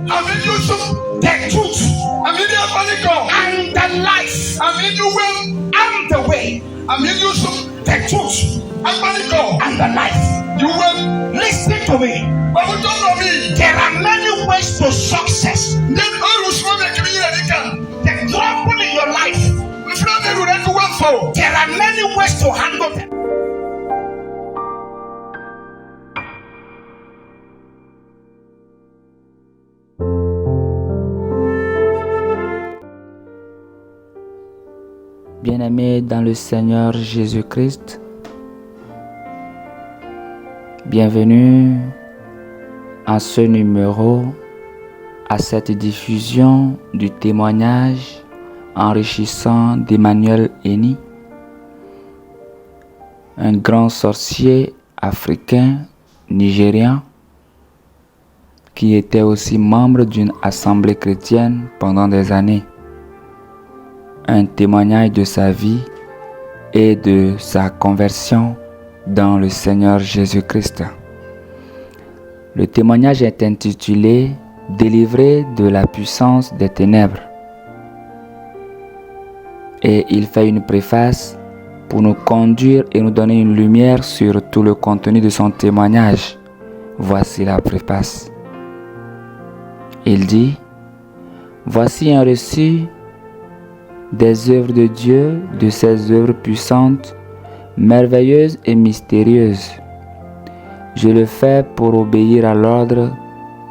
the truth, and the life. I'm the way, the truth, and the life. Listen to me. There are many ways to success. The trouble in your life, there are many ways to handle them. Bien-aimés dans le Seigneur Jésus-Christ, bienvenue à ce numéro, à cette diffusion du témoignage enrichissant d'Emmanuel Eni, un grand sorcier africain, nigérian, qui était aussi membre d'une assemblée chrétienne pendant des années. Un témoignage de sa vie et de sa conversion dans le Seigneur Jésus-Christ. Le témoignage est intitulé « Délivré de la puissance des ténèbres » et il fait une préface pour nous conduire et nous donner une lumière sur tout le contenu de son témoignage. Voici la préface. Il dit « Voici un reçu des œuvres de Dieu, de ses œuvres puissantes, merveilleuses et mystérieuses. Je le fais pour obéir à l'ordre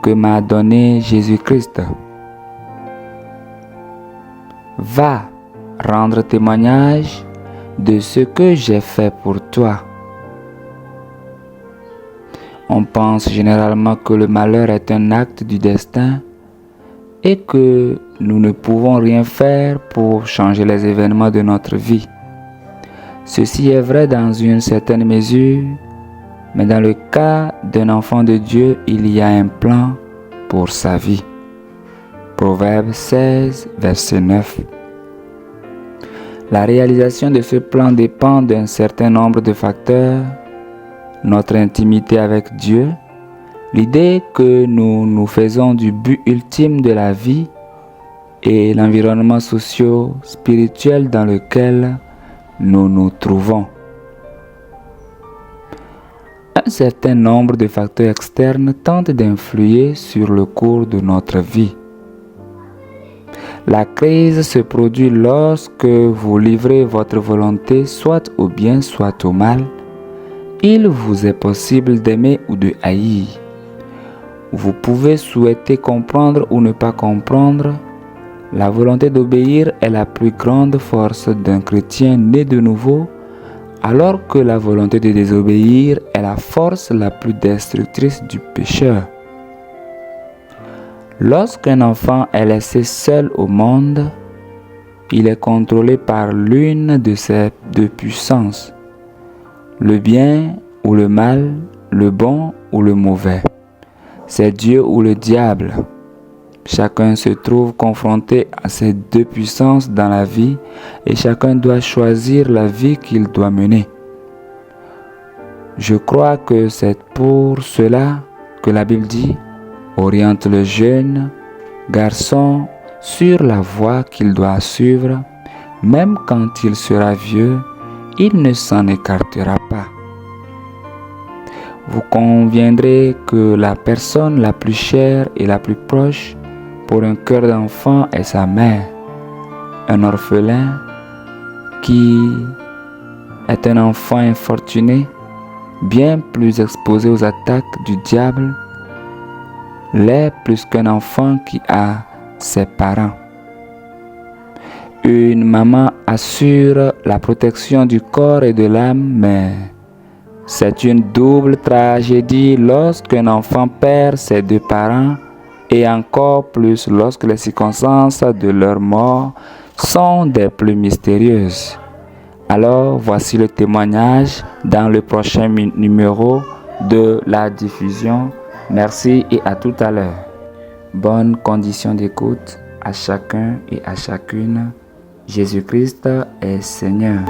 que m'a donné Jésus-Christ. Va rendre témoignage de ce que j'ai fait pour toi. » On pense généralement que le malheur est un acte du destin et que nous ne pouvons rien faire pour changer les événements de notre vie. Ceci est vrai dans une certaine mesure, mais dans le cas d'un enfant de Dieu, il y a un plan pour sa vie. Proverbe 16, verset 9. La réalisation de ce plan dépend d'un certain nombre de facteurs: notre intimité avec Dieu, l'idée que nous nous faisons du but ultime de la vie et l'environnement socio-spirituel dans lequel nous nous trouvons. Un certain nombre de facteurs externes tentent d'influer sur le cours de notre vie. La crise se produit lorsque vous livrez votre volonté soit au bien, soit au mal. Il vous est possible d'aimer ou de haïr. Vous pouvez souhaiter comprendre ou ne pas comprendre. La volonté d'obéir est la plus grande force d'un chrétien né de nouveau, alors que la volonté de désobéir est la force la plus destructrice du pécheur. Lorsqu'un enfant est laissé seul au monde, il est contrôlé par l'une de ces deux puissances, le bien ou le mal, le bon ou le mauvais. C'est Dieu ou le diable. Chacun se trouve confronté à ces deux puissances dans la vie et chacun doit choisir la vie qu'il doit mener. Je crois que c'est pour cela que la Bible dit « Oriente le jeune garçon sur la voie qu'il doit suivre, même quand il sera vieux, il ne s'en écartera pas. » Vous conviendrez que la personne la plus chère et la plus proche pour un cœur d'enfant est sa mère. Un orphelin qui est un enfant infortuné, bien plus exposé aux attaques du diable, l'est plus qu'un enfant qui a ses parents. Une maman assure la protection du corps et de l'âme, mais c'est une double tragédie lorsqu'un enfant perd ses deux parents et encore plus lorsque les circonstances de leur mort sont des plus mystérieuses. Alors, voici le témoignage dans le prochain numéro de la diffusion. Merci et à tout à l'heure. Bonne condition d'écoute à chacun et à chacune. Jésus-Christ est Seigneur.